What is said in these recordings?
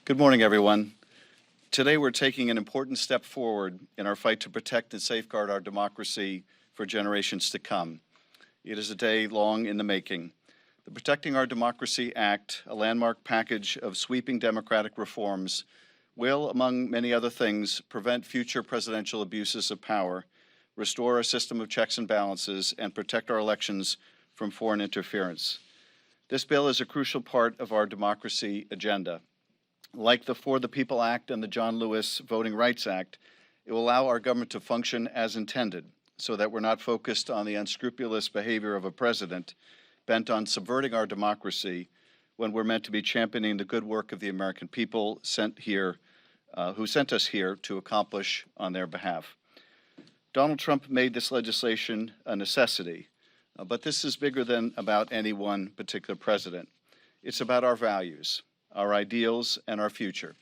Good morning, everyone. Today we're taking an important step forward in our fight to protect and safeguard our democracy for generations to come. It is a day long in the making. The Protecting Our Democracy Act, a landmark package of sweeping democratic reforms, will, among many other things, prevent future presidential abuses of power, restore our system of checks and balances, and protect our elections from foreign interference. This bill is a crucial part of our democracy agenda. Like the For the People Act and the John Lewis Voting Rights Act, it will allow our government to function as intended, so that we're not focused on the unscrupulous behavior of a president bent on subverting our democracy when we're meant to be championing the good work of the American people who sent us here to accomplish on their behalf. Donald Trump made this legislation a necessity, but this is bigger than about any one particular president. It's about our values, our ideals, and our future.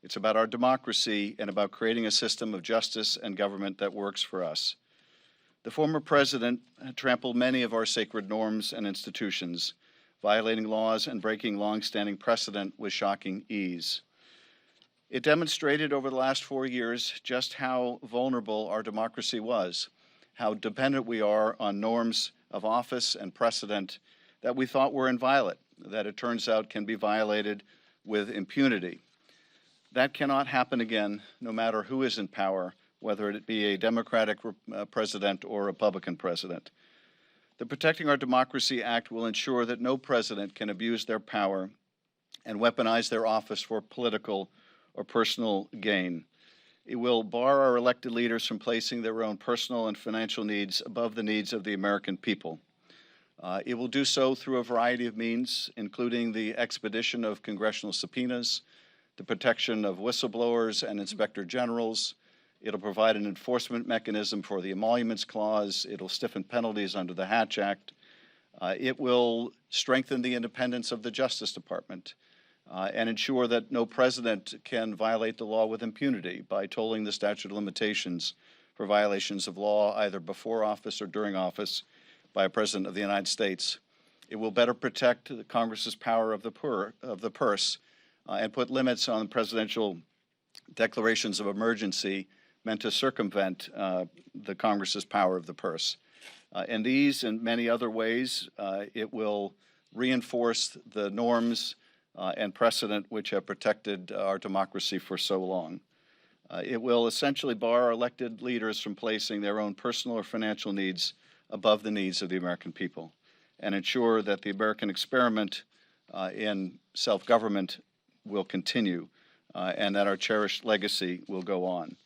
It's about our democracy and about creating a system of justice and government that works for us. The former president trampled many of our sacred norms and institutions, violating laws and breaking long-standing precedent with shocking ease. It demonstrated over the last 4 years just how vulnerable our democracy was, how dependent we are on norms of office and precedent that we thought were inviolate, that it turns out can be violated with impunity. That cannot happen again, no matter who is in power, whether it be a Democratic president or Republican president. The Protecting Our Democracy Act will ensure that no president can abuse their power and weaponize their office for political or personal gain. It will bar our elected leaders from placing their own personal and financial needs above the needs of the American people. It will do so through a variety of means, including the expedition of congressional subpoenas, the protection of whistleblowers and inspector generals. It'll provide an enforcement mechanism for the Emoluments Clause. It'll stiffen penalties under the Hatch Act. It will strengthen the independence of the Justice Department and ensure that no president can violate the law with impunity by tolling the statute of limitations for violations of law either before office or during office by a president of the United States. It will better protect the Congress's power of the purse and put limits on presidential declarations of emergency meant to circumvent the Congress's power of the purse. In these and many other ways, it will reinforce the norms and precedent which have protected our democracy for so long. It will essentially bar our elected leaders from placing their own personal or financial needs above the needs of the American people and ensure that the American experiment in self-government will continue and that our cherished legacy will go on.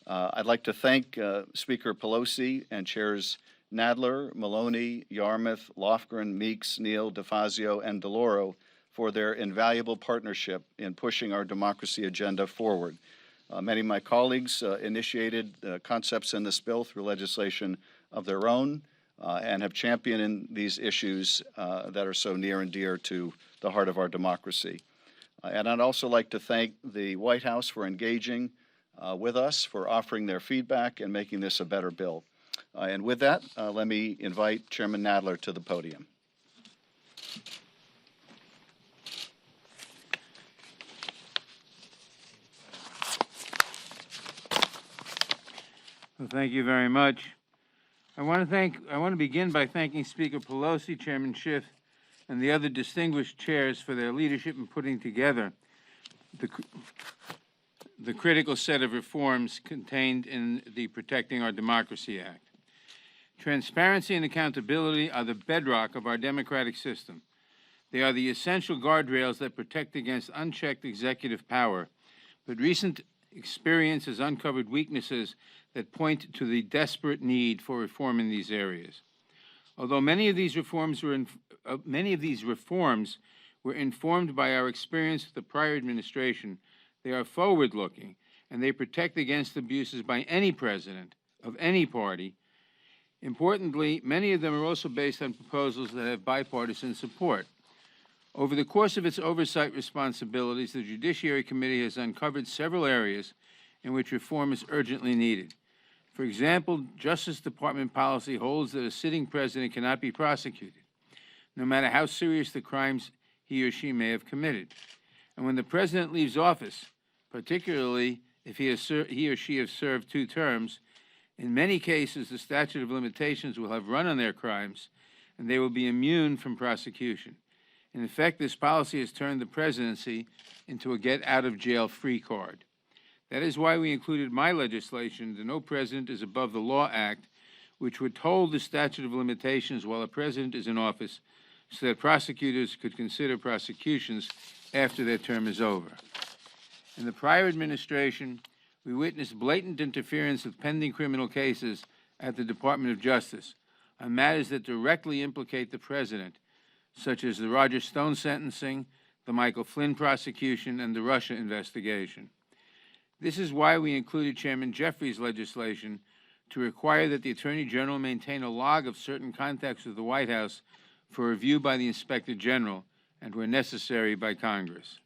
I'd like to thank Speaker Pelosi and Chairs Nadler, Maloney, Yarmouth, Lofgren, Meeks, Neal, DeFazio, and DeLauro for their invaluable partnership in pushing our democracy agenda forward. Many of my colleagues initiated concepts in this bill through legislation of their own and have championed these issues that are so near and dear to the heart of our democracy. And I'd also like to thank the White House for engaging with us, for offering their feedback and making this a better bill. And with that, let me invite Chairman Nadler to the podium. Well, thank you very much. I want to begin by thanking Speaker Pelosi, Chairman Schiff, and the other distinguished chairs for their leadership in putting together the critical set of reforms contained in the Protecting Our Democracy Act. Transparency and accountability are the bedrock of our democratic system. They are the essential guardrails that protect against unchecked executive power, but recent experience has uncovered weaknesses that point to the desperate need for reform in these areas. Although many of these reforms were informed by our experience with the prior administration, they are forward-looking, and they protect against abuses by any president of any party. Importantly, many of them are also based on proposals that have bipartisan support. Over the course of its oversight responsibilities, the Judiciary Committee has uncovered several areas in which reform is urgently needed. For example, Justice Department policy holds that a sitting president cannot be prosecuted, no matter how serious the crimes he or she may have committed. And when the president leaves office, particularly if he or she has served 2 terms, in many cases the statute of limitations will have run on their crimes, and they will be immune from prosecution. In effect, this policy has turned the presidency into a get-out-of-jail-free card. That is why we included my legislation, the No President is Above the Law Act, which would hold the statute of limitations while a president is in office so that prosecutors could consider prosecutions after their term is over. In the prior administration, we witnessed blatant interference with pending criminal cases at the Department of Justice on matters that directly implicate the president, such as the Roger Stone sentencing, the Michael Flynn prosecution, and the Russia investigation. This is why we included Chairman Jeffries' legislation to require that the Attorney General maintain a log of certain contacts with the White House for review by the Inspector General and, where necessary, by Congress.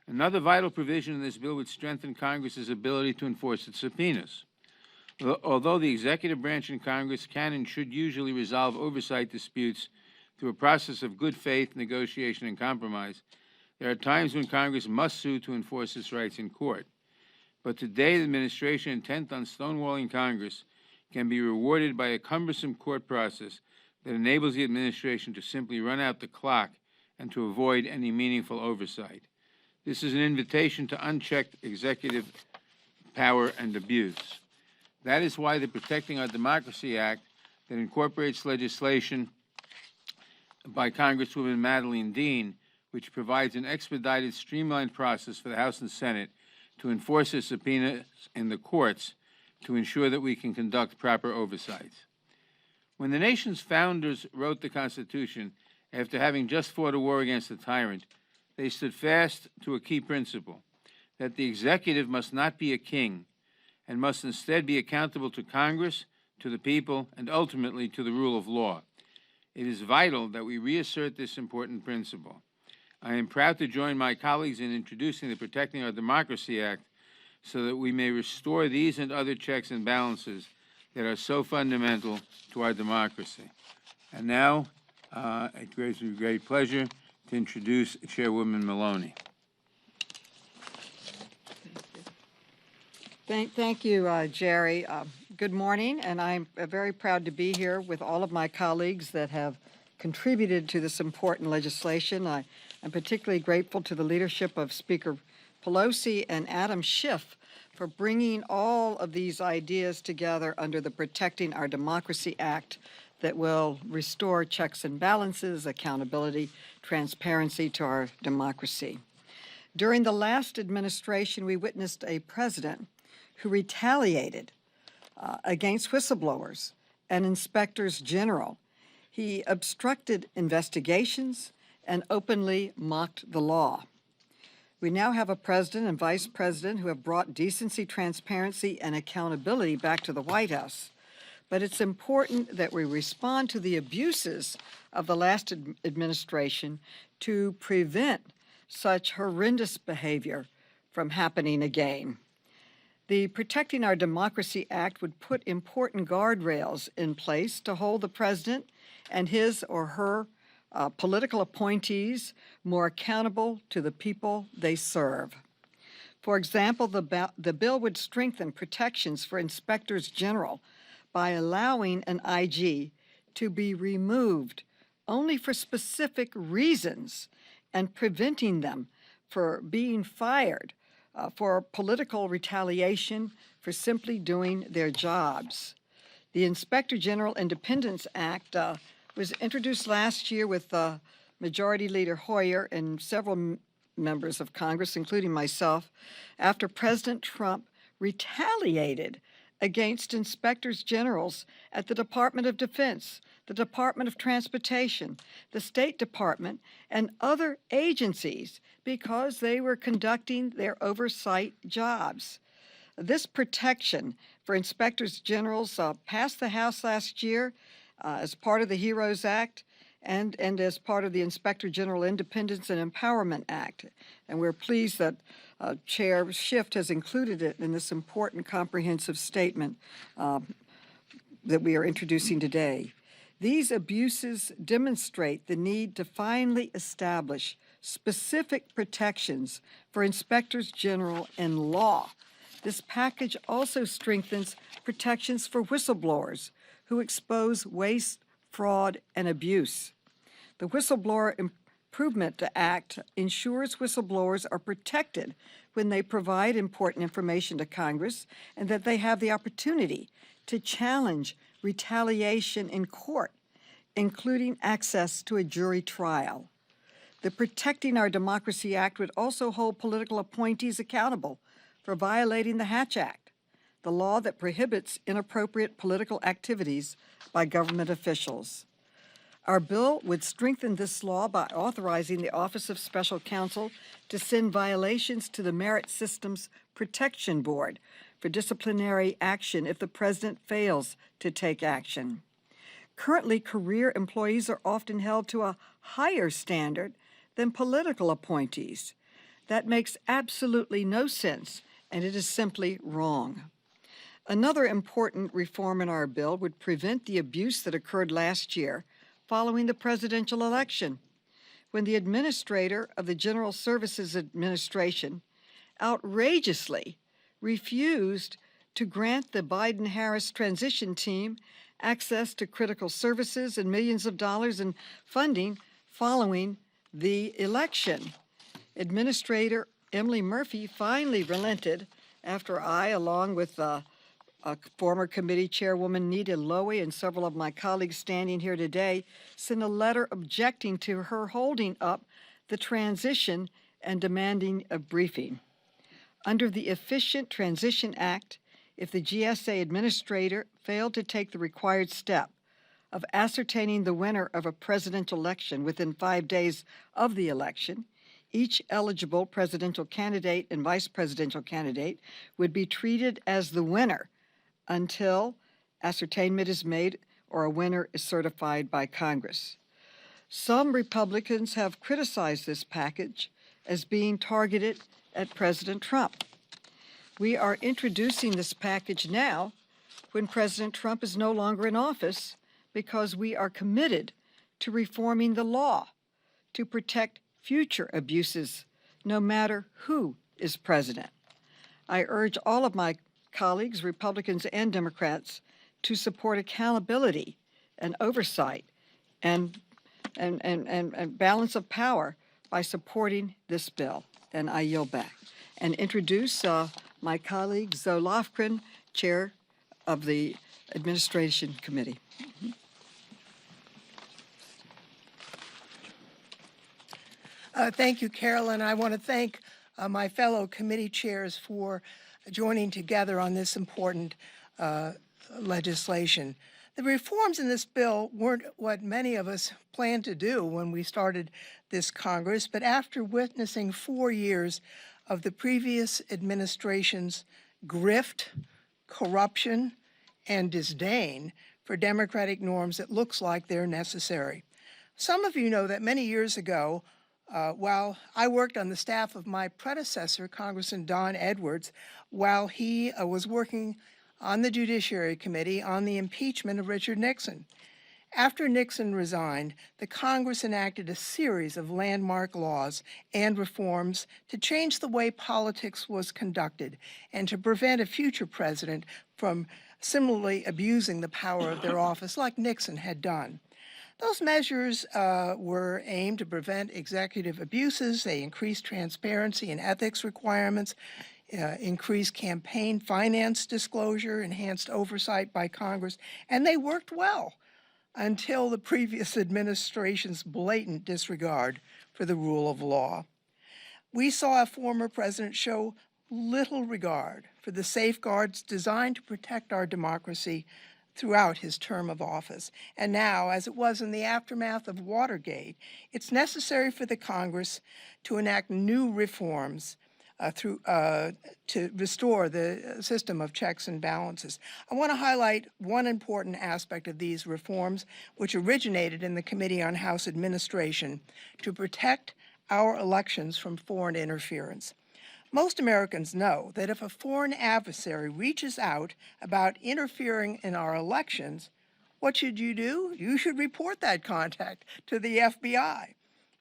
Another vital provision in this bill would strengthen Congress's ability to enforce its subpoenas. Although the executive branch in Congress can and should usually resolve oversight disputes through a process of good faith, negotiation, and compromise, there are times when Congress must sue to enforce its rights in court. But today, the administration intent on stonewalling Congress can be rewarded by a cumbersome court process that enables the administration to simply run out the clock and to avoid any meaningful oversight. This is an invitation to unchecked executive power and abuse. That is why the Protecting Our Democracy Act, that incorporates legislation by Congresswoman Madeleine Dean, which provides an expedited, streamlined process for the House and Senate to enforce a subpoena in the courts to ensure that we can conduct proper oversight. When the nation's founders wrote the Constitution, after having just fought a war against a tyrant, they stood fast to a key principle, that the executive must not be a king and must instead be accountable to Congress, to the people, and ultimately to the rule of law. It is vital that we reassert this important principle. I am proud to join my colleagues in introducing the Protecting Our Democracy Act so that we may restore these and other checks and balances that are so fundamental to our democracy. And now, it gives me great pleasure to introduce Chairwoman Maloney. Thank you, Jerry. Good morning, and I'm very proud to be here with all of my colleagues that have contributed to this important legislation. I'm particularly grateful to the leadership of Speaker Pelosi and Adam Schiff for bringing all of these ideas together under the Protecting Our Democracy Act that will restore checks and balances, accountability, transparency to our democracy. During the last administration, we witnessed a president who retaliated against whistleblowers and inspectors general. He obstructed investigations and openly mocked the law. We now have a president and vice president who have brought decency, transparency, and accountability back to the White House. But it's important that we respond to the abuses of the last administration to prevent such horrendous behavior from happening again. The Protecting Our Democracy Act would put important guardrails in place to hold the president and his or her political appointees more accountable to the people they serve. For example, the bill would strengthen protections for inspectors general by allowing an IG to be removed only for specific reasons and preventing them from being fired for political retaliation for simply doing their jobs. The Inspector General Independence Act was introduced last year with Majority Leader Hoyer and several members of Congress, including myself, after President Trump retaliated against inspectors generals at the Department of Defense, the Department of Transportation, the State Department, and other agencies because they were conducting their oversight jobs. This protection for inspectors generals passed the House last year as part of the HEROES Act and as part of the Inspector General Independence and Empowerment Act. And we're pleased that Chair Schiff has included it in this important comprehensive statement that we are introducing today. These abuses demonstrate the need to finally establish specific protections for inspectors general in law. This package also strengthens protections for whistleblowers who expose waste, fraud, and abuse. The Whistleblower Improvement Act ensures whistleblowers are protected when they provide important information to Congress and that they have the opportunity to challenge retaliation in court, including access to a jury trial. The Protecting Our Democracy Act would also hold political appointees accountable for violating the Hatch Act, the law that prohibits inappropriate political activities by government officials. Our bill would strengthen this law by authorizing the Office of Special Counsel to send violations to the Merit Systems Protection Board for disciplinary action if the president fails to take action. Currently, career employees are often held to a higher standard than political appointees. That makes absolutely no sense, and it is simply wrong. Another important reform in our bill would prevent the abuse that occurred last year following the presidential election, when the administrator of the General Services Administration outrageously refused to grant the Biden-Harris transition team access to critical services and millions of dollars in funding following the election. Administrator Emily Murphy finally relented after I, along with former committee chairwoman Nita Lowey and several of my colleagues standing here today, sent a letter objecting to her holding up the transition and demanding a briefing. Under the Efficient Transition Act, if the GSA administrator failed to take the required step of ascertaining the winner of a presidential election within 5 days of the election, each eligible presidential candidate and vice presidential candidate would be treated as the winner until ascertainment is made or a winner is certified by Congress. Some Republicans have criticized this package as being targeted at President Trump. We are introducing this package now when President Trump is no longer in office because we are committed to reforming the law to protect future abuses, no matter who is president. I urge all of my colleagues, Republicans and Democrats, to support accountability and oversight and balance of power by supporting this bill. And I yield back and introduce my colleague Zoe Lofgren, Chair of the Administration Committee. Thank you, Carolyn. I want to thank my fellow committee chairs for joining together on this important legislation. The reforms in this bill weren't what many of us planned to do when we started this Congress, but after witnessing 4 years of the previous administration's grift, corruption, and disdain for democratic norms, it looks like they're necessary. Some of you know that many years ago, while I worked on the staff of my predecessor, Congressman Don Edwards, while he was working on the Judiciary Committee on the impeachment of Richard Nixon. After Nixon resigned, the Congress enacted a series of landmark laws and reforms to change the way politics was conducted and to prevent a future president from similarly abusing the power of their office like Nixon had done. Those measures were aimed to prevent executive abuses. They increased transparency and ethics requirements, increased campaign finance disclosure, enhanced oversight by Congress, and they worked well until the previous administration's blatant disregard for the rule of law. We saw a former president show little regard for the safeguards designed to protect our democracy throughout his term of office. And now, as it was in the aftermath of Watergate, it's necessary for the Congress to enact new reforms to restore the system of checks and balances. I want to highlight one important aspect of these reforms, which originated in the Committee on House Administration to protect our elections from foreign interference. Most Americans know that if a foreign adversary reaches out about interfering in our elections, what should you do? You should report that contact to the FBI.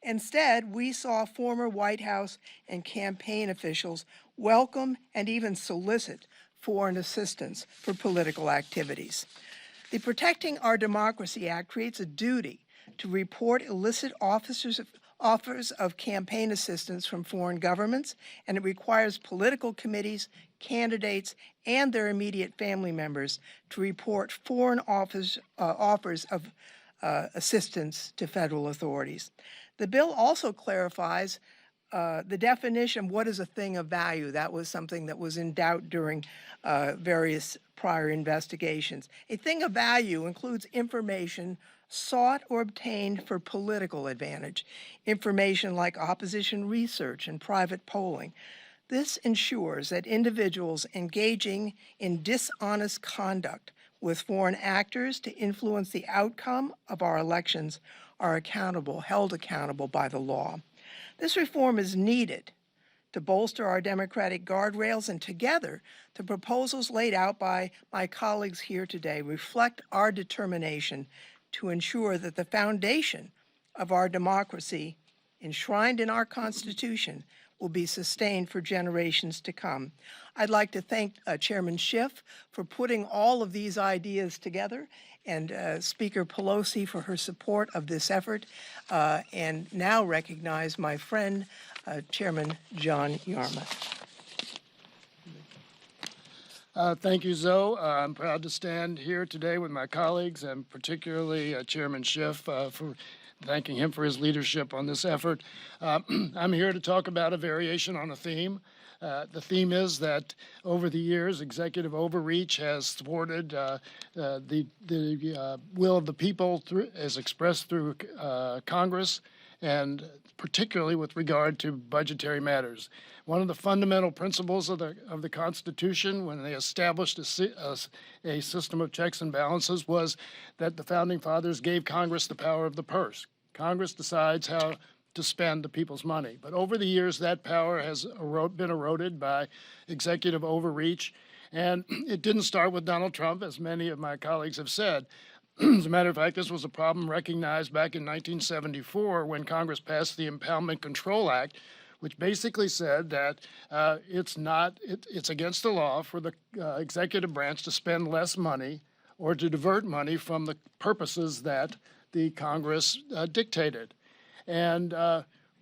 Instead, we saw former White House and campaign officials welcome and even solicit foreign assistance for political activities. The Protecting Our Democracy Act creates a duty to report illicit offers of campaign assistance from foreign governments, and it requires political committees, candidates, and their immediate family members to report foreign offers of assistance to federal authorities. The bill also clarifies the definition of what is a thing of value. That was something that was in doubt during various prior investigations. A thing of value includes information sought or obtained for political advantage, information like opposition research and private polling. This ensures that individuals engaging in dishonest conduct with foreign actors to influence the outcome of our elections are held accountable by the law. This reform is needed to bolster our democratic guardrails, and together, the proposals laid out by my colleagues here today reflect our determination to ensure that the foundation of our democracy, enshrined in our Constitution, will be sustained for generations to come. I'd like to thank Chairman Schiff for putting all of these ideas together, and Speaker Pelosi for her support of this effort, and now recognize my friend, Chairman John Yarmuth. Thank you, Zoe. I'm proud to stand here today with my colleagues, and particularly Chairman Schiff, for thanking him for his leadership on this effort. I'm here to talk about a variation on a theme. The theme is that over the years, executive overreach has thwarted the will of the people as expressed through Congress, and particularly with regard to budgetary matters. One of the fundamental principles of the Constitution, when they established a system of checks and balances, was that the Founding Fathers gave Congress the power of the purse. Congress decides how to spend the people's money. But over the years, that power has been eroded by executive overreach. And it didn't start with Donald Trump, as many of my colleagues have said. As a matter of fact, this was a problem recognized back in 1974 when Congress passed the Impoundment Control Act, which basically said that it's against the law for the executive branch to spend less money or to divert money from the purposes that the Congress dictated. And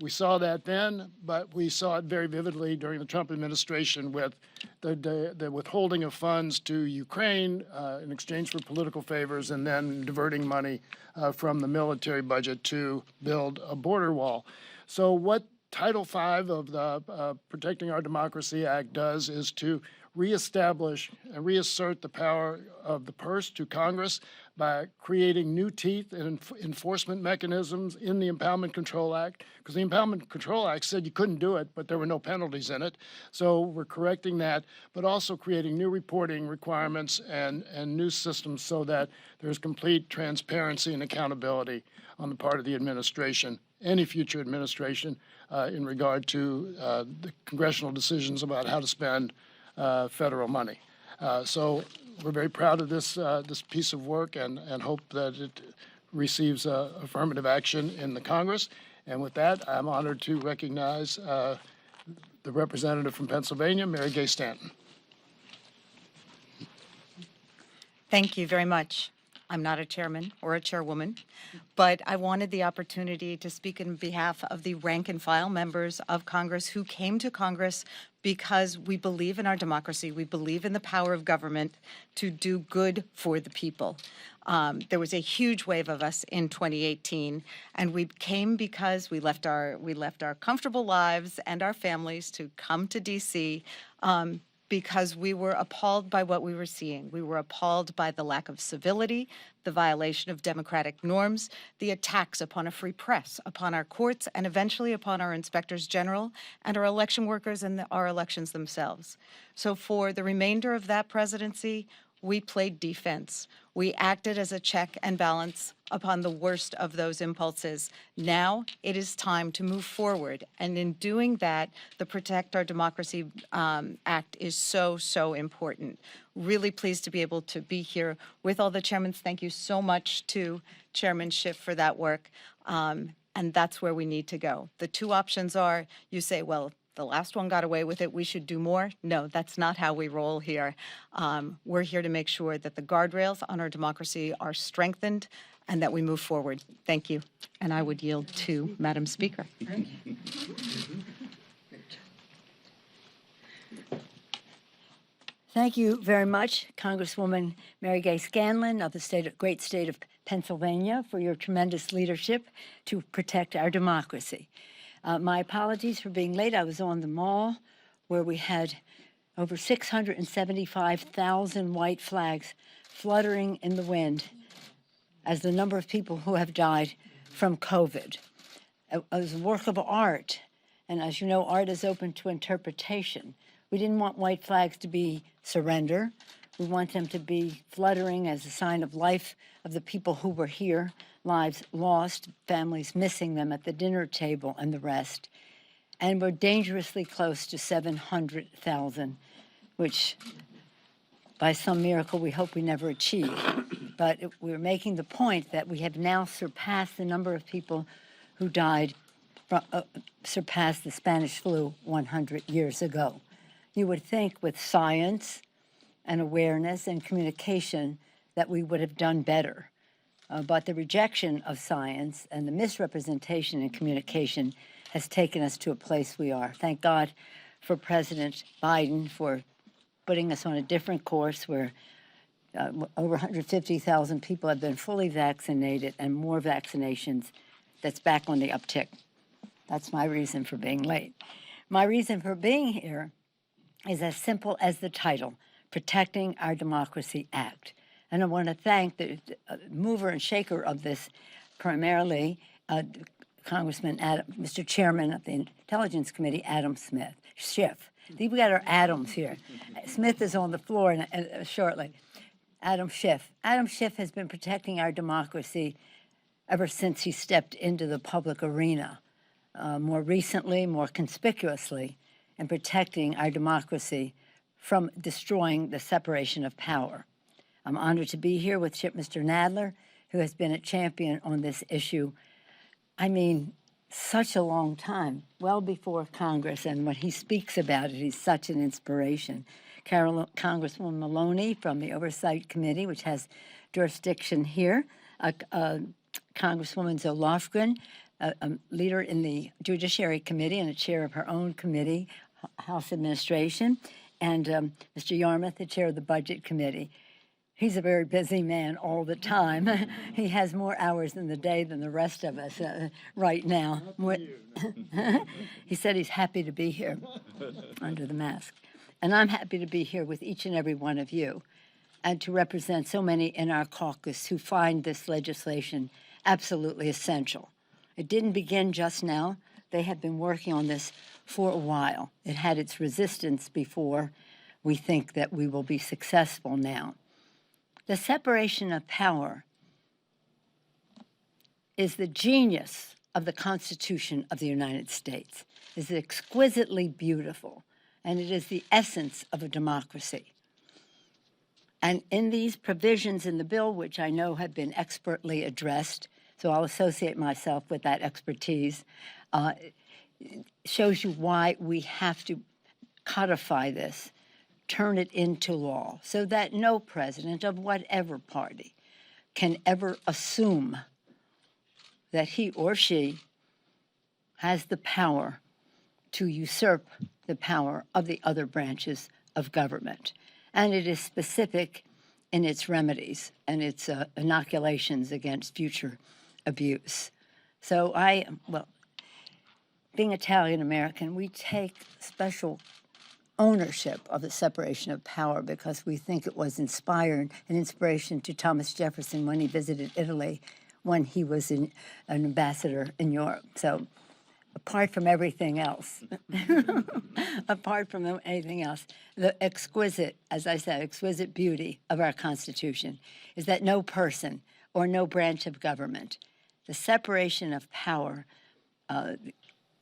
we saw that then, but we saw it very vividly during the Trump administration with the withholding of funds to Ukraine in exchange for political favors, and then diverting money from the military budget to build a border wall. So what Title V of the Protecting Our Democracy Act does is to reestablish and reassert the power of the purse to Congress by creating new teeth and enforcement mechanisms in the Impoundment Control Act, because the Impoundment Control Act said you couldn't do it, but there were no penalties in it. So we're correcting that, but also creating new reporting requirements and new systems so that there's complete transparency and accountability on the part of the administration, any future administration, in regard to the congressional decisions about how to spend federal money. So we're very proud of this piece of work, and hope that it receives affirmative action in the Congress. And with that, I'm honored to recognize the representative from Pennsylvania, Mary Gay Stanton. Thank you very much. I'm not a chairman or a chairwoman, but I wanted the opportunity to speak on behalf of the rank and file members of Congress who came to Congress because we believe in our democracy. We believe in the power of government to do good for the people. There was a huge wave of us in 2018, and we came because we left our comfortable lives and our families to come to D.C. Because we were appalled by what we were seeing. We were appalled by the lack of civility, the violation of democratic norms, the attacks upon a free press, upon our courts, and eventually upon our inspectors general and our election workers and our elections themselves. So for the remainder of that presidency, we played defense. We acted as a check and balance upon the worst of those impulses. Now it is time to move forward. And in doing that, the Protect Our Democracy Act is so, so important. Really pleased to be able to be here with all the chairmen. Thank you so much to Chairman Schiff for that work. and that's where we need to go. The two options are, you say, well, the last one got away with it, we should do more. No, that's not how we roll here. We're here to make sure that the guardrails on our democracy are strengthened and that we move forward. Thank you. And I would yield to Madam Speaker. Thank you very much, Congresswoman Mary Gay Scanlon of the great state of Pennsylvania, for your tremendous leadership to protect our democracy. My apologies for being late. I was on the Mall where we had over 675,000 white flags fluttering in the wind as the number of people who have died from COVID. It was a work of art, and as you know, art is open to interpretation. We didn't want white flags to be surrender. We want them to be fluttering as a sign of life of the people who were here, lives lost, families missing them at the dinner table and the rest. And we're dangerously close to 700,000, which by some miracle we hope we never achieve. But we're making the point that we have now surpassed the number of people who died, surpassed the Spanish flu 100 years ago. You would think with science and awareness and communication that we would have done better. But the rejection of science and the misrepresentation in communication has taken us to a place we are. Thank God for President Biden for putting us on a different course where over 150,000 people have been fully vaccinated and more vaccinations that's back on the uptick. That's my reason for being late. My reason for being here is as simple as the title, Protecting Our Democracy Act. And I want to thank the mover and shaker of this, primarily Congressman Mr. Chairman of the Intelligence Committee, Adam Smith, Schiff. We got our Adams here. Smith is on the floor shortly. Adam Schiff. Adam Schiff has been protecting our democracy ever since he stepped into the public arena. More recently, more conspicuously, in protecting our democracy from destroying the separation of power. I'm honored to be here with Mr. Nadler, who has been a champion on this issue. I mean, such a long time, well before Congress, and when he speaks about it, he's such an inspiration. Congresswoman Maloney from the Oversight Committee, which has jurisdiction here, Congresswoman Zoe Lofgren, a leader in the Judiciary Committee and a chair of her own committee, House Administration, and Mr. Yarmouth, the chair of the Budget Committee. He's a very busy man all the time. He has more hours in the day than the rest of us right now. He said he's happy to be here under the mask. And I'm happy to be here with each and every one of you and to represent so many in our caucus who find this legislation absolutely essential. It didn't begin just now. They have been working on this for a while. It had its resistance before. We think that we will be successful now. The separation of power is the genius of the Constitution of the United States. It is exquisitely beautiful, and it is the essence of a democracy. And in these provisions in the bill, which I know have been expertly addressed, so I'll associate myself with that expertise, shows you why we have to codify this, turn it into law, so that no president of whatever party can ever assume that he or she has the power to usurp the power of the other branches of government. And it is specific in its remedies and its inoculations against future abuse. So being Italian-American, we take special ownership of the separation of power because we think it was an inspiration to Thomas Jefferson when he visited Italy when he was an ambassador in Europe. So apart from everything else, the exquisite, as I said, exquisite beauty of our Constitution is that no person or no branch of government, the separation of power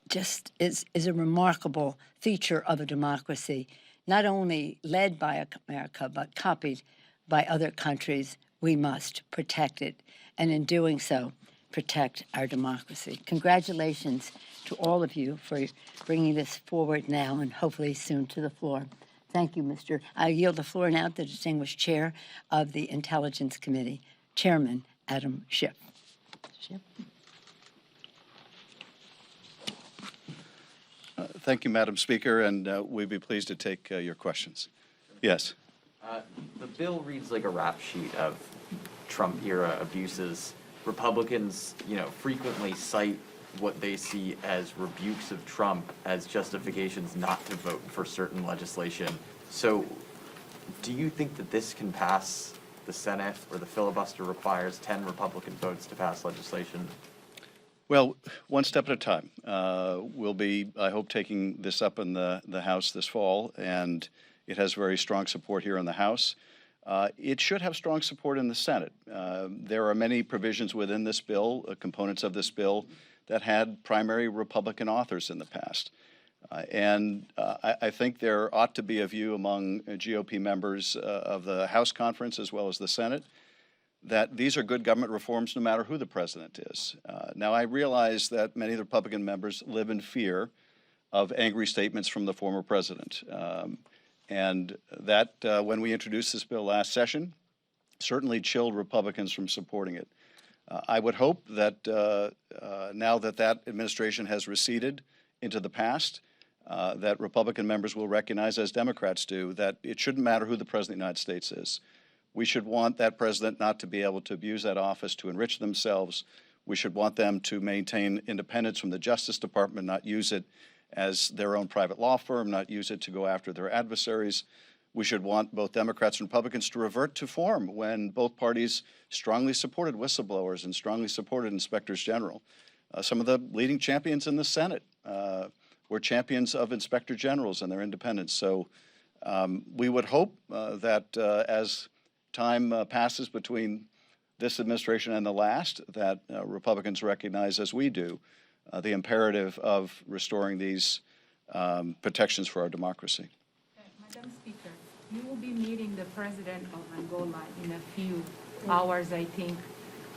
just is a remarkable feature of a democracy, not only led by America, but copied by other countries. We must protect it. And in doing so, protect our democracy. Congratulations to all of you for bringing this forward now and hopefully soon to the floor. Thank you, Mr. I yield the floor now to the distinguished chair of the Intelligence Committee, Chairman Adam Schiff. Schiff? Thank you, Madam Speaker, and we'd be pleased to take your questions. Yes. The bill reads like a rap sheet of Trump-era abuses. Republicans, frequently cite what they see as rebukes of Trump as justifications not to vote for certain legislation. So, do you think that this can pass the Senate, or the filibuster requires 10 Republican votes to pass legislation? Well, one step at a time. We'll be, I hope, taking this up in the House this fall, and it has very strong support here in the House. It should have strong support in the Senate. There are many provisions within this bill, components of this bill, that had primary Republican authors in the past. I think there ought to be a view among GOP members of the House conference as well as the Senate that these are good government reforms no matter who the president is. Now, I realize that many of the Republican members live in fear of angry statements from the former president. And that, when we introduced this bill last session, certainly chilled Republicans from supporting it. I would hope that now that that administration has receded into the past, that Republican members will recognize, as Democrats do, that it shouldn't matter who the president of the United States is. We should want that president not to be able to abuse that office to enrich themselves. We should want them to maintain independence from the Justice Department, not use it as their own private law firm, not use it to go after their adversaries. We should want both Democrats and Republicans to revert to form when both parties strongly supported whistleblowers and strongly supported inspectors general. Some of the leading champions in the Senate were champions of inspector generals and their independence. So we would hope that as time passes between this administration and the last, that Republicans recognize, as we do, the imperative of restoring these protections for our democracy. Madam Speaker, you will be meeting the president of Angola in a few hours, I think.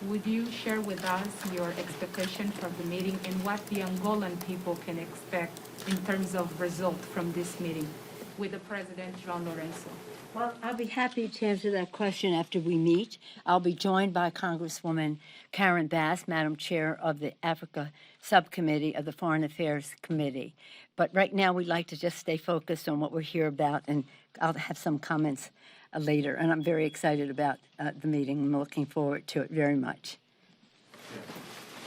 Would you share with us your expectation from the meeting and what the Angolan people can expect in terms of result from this meeting with the President, João Lourenço? Well, I'll be happy to answer that question after we meet. I'll be joined by Congresswoman Karen Bass, Madam Chair of the Africa Subcommittee of the Foreign Affairs Committee. But right now, we'd like to just stay focused on what we're here about, and I'll have some comments later. And I'm very excited about the meeting. I'm looking forward to it very much.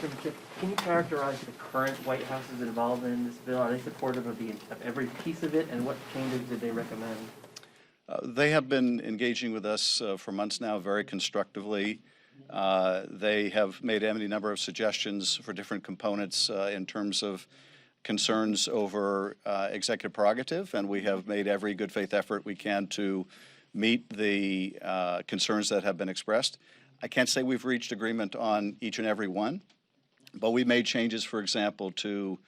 Can you characterize the current White House's involvement in this bill? Are they supportive of every piece of it, and what changes did they recommend? They have been engaging with us for months now very constructively. They have made any number of suggestions for different components in terms of concerns over executive prerogative, and we have made every good faith effort we can to meet the concerns that have been expressed. I can't say we've reached agreement on each and every one, but we made changes, for example, to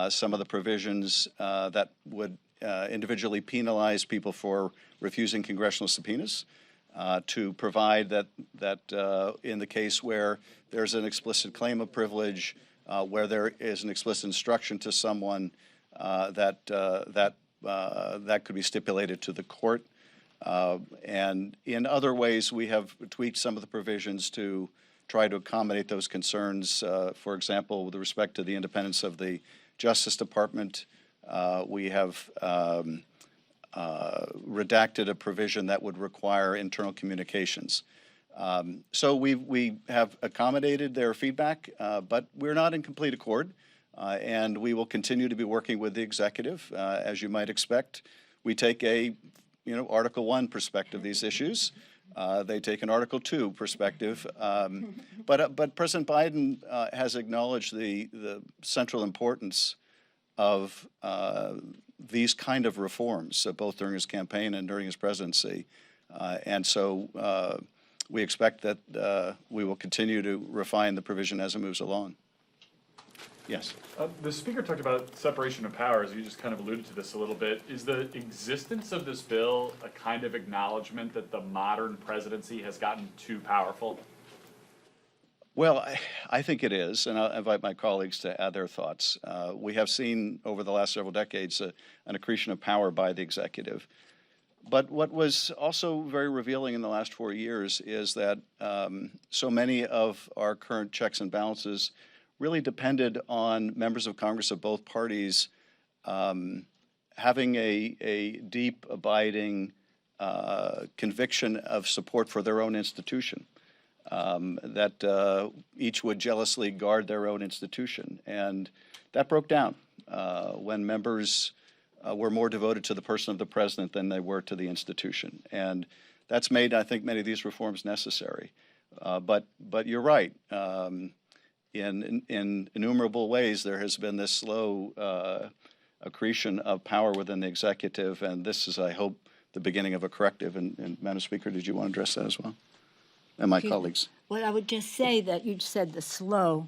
some of the provisions that would individually penalize people for refusing congressional subpoenas, to provide that in the case where there's an explicit claim of privilege, where there is an explicit instruction to someone, that could be stipulated to the court. And in other ways, we have tweaked some of the provisions to try to accommodate those concerns. For example, with respect to the independence of the Justice Department, we have redacted a provision that would require internal communications. So we have accommodated their feedback, but we're not in complete accord, and we will continue to be working with the executive. As you might expect, we take a Article 1 perspective of these issues. They take an Article 2 perspective. But President Biden has acknowledged the central importance of these kind of reforms, both during his campaign and during his presidency. And so we expect that we will continue to refine the provision as it moves along. Yes. The Speaker talked about separation of powers. You just kind of alluded to this a little bit. Is the existence of this bill a kind of acknowledgement that the modern presidency has gotten too powerful? Well, I think it is, and I'll invite my colleagues to add their thoughts. We have seen over the last several decades an accretion of power by the executive. But what was also very revealing in the last 4 years is that so many of our current checks and balances really depended on members of Congress of both parties having a deep, abiding conviction of support for their own institution. That each would jealously guard their own institution. And that broke down when members were more devoted to the person of the president than they were to the institution. And that's made, I think, many of these reforms necessary. But you're right. In innumerable ways, there has been this slow accretion of power within the executive, and this is, I hope, the beginning of a corrective. And Madam Speaker, did you want to address that as well? And my colleagues. Well, I would just say that you said the slow,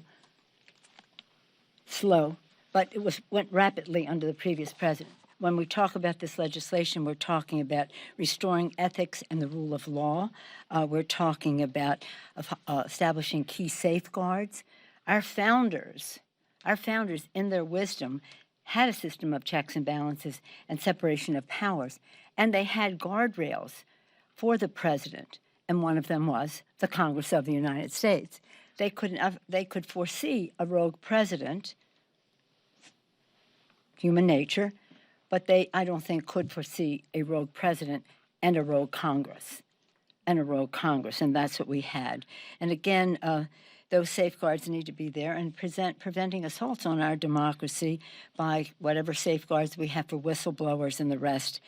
but it went rapidly under the previous president. When we talk about this legislation, we're talking about restoring ethics and the rule of law. We're talking about establishing key safeguards. Our founders, in their wisdom, had a system of checks and balances and separation of powers, and they had guardrails for the president. And one of them was the Congress of the United States. They could foresee a rogue president, human nature, but I don't think, could foresee a rogue president and a rogue Congress, and that's what we had. And again, those safeguards need to be there, and preventing assaults on our democracy by whatever safeguards we have for whistleblowers and the rest.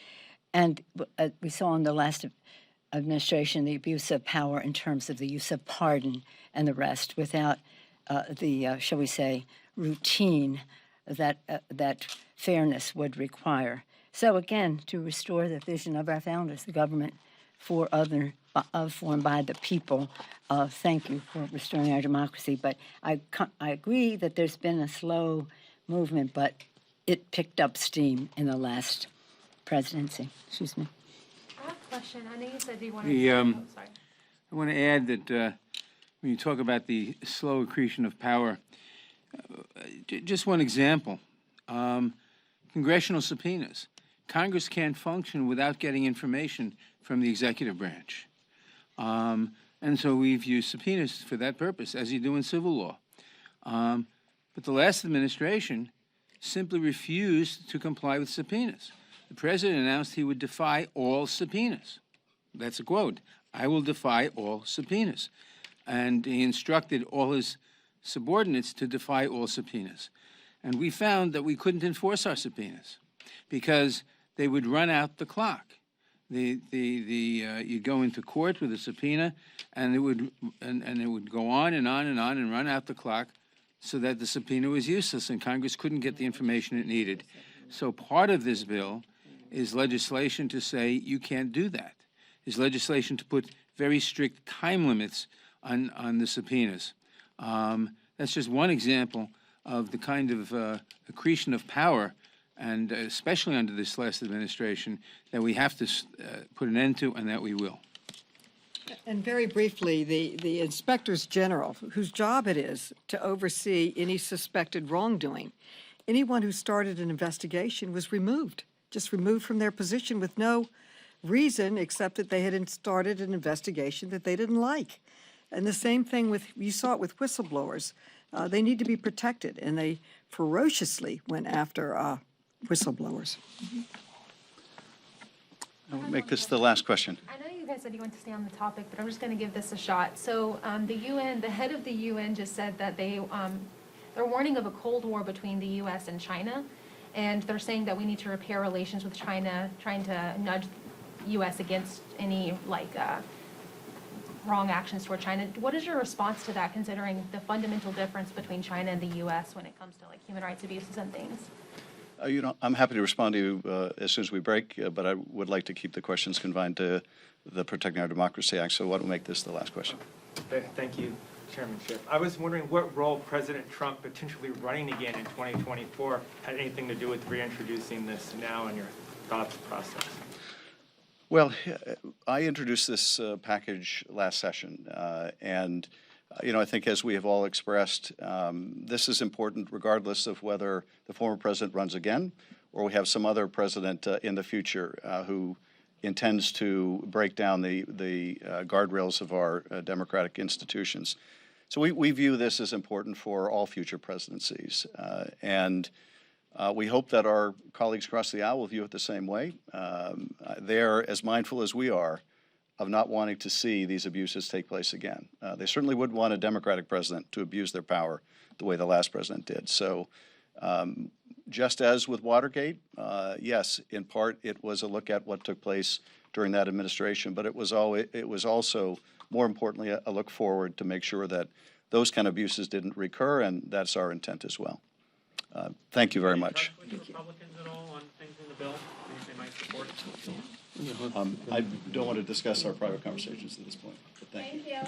And we saw in the last administration the abuse of power in terms of the use of pardon and the rest without the, shall we say, routine that fairness would require. So again, to restore the vision of our founders, the government formed by the people. Thank you for restoring our democracy. But I agree that there's been a slow movement, but it picked up steam in the last presidency. Excuse me. I have a question. I know you said you wanted sorry. I want to add that when you talk about the slow accretion of power, just one example, congressional subpoenas. Congress can't function without getting information from the executive branch. And so we've used subpoenas for that purpose, as you do in civil law. But the last administration simply refused to comply with subpoenas. The president announced he would defy all subpoenas. That's a quote. I will defy all subpoenas. And he instructed all his subordinates to defy all subpoenas. And we found that we couldn't enforce our subpoenas because they would run out the clock. You'd go into court with a subpoena, and it would go on and on and on and run out the clock, so that the subpoena was useless, and Congress couldn't get the information it needed. So part of this bill is legislation to say you can't do that. Is legislation to put very strict time limits on the subpoenas. That's just one example of the kind of accretion of power, and especially under this last administration, that we have to put an end to, and that we will. And very briefly, the inspectors general, whose job it is to oversee any suspected wrongdoing, anyone who started an investigation was just removed from their position with no reason except that they had started an investigation that they didn't like. And the same thing you saw it with whistleblowers. They need to be protected, and they ferociously went after whistleblowers. I'll make this the last question. I know you guys said you want to stay on the topic, but I'm just going to give this a shot. So the head of the UN just said that they're warning of a Cold War between the U.S. and China, and they're saying that we need to repair relations with China, trying to nudge the U.S. against any wrong actions toward China. What is your response to that, considering the fundamental difference between China and the U.S. when it comes to human rights abuses and things? I'm happy to respond to you as soon as we break, but I would like to keep the questions confined to the Protecting Our Democracy Act, so why don't we make this the last question? Thank you, Chairman Schiff. I was wondering what role President Trump potentially running again in 2024 had anything to do with reintroducing this now in your thoughts process? Well, I introduced this package last session, and I think as we have all expressed, this is important regardless of whether the former president runs again or we have some other president in the future who intends to break down the guardrails of our democratic institutions. So we view this as important for all future presidencies. And we hope that our colleagues across the aisle will view it the same way. They're as mindful as we are of not wanting to see these abuses take place again. They certainly wouldn't want a Democratic president to abuse their power the way the last president did. So just as with Watergate, yes, in part it was a look at what took place during that administration, but it was also, more importantly, a look forward to make sure that those kind of abuses didn't recur, and that's our intent as well. Thank you very much. With the Republicans at all on things in the bill, things they might support? I don't want to discuss our private conversations at this point, but thank you. you.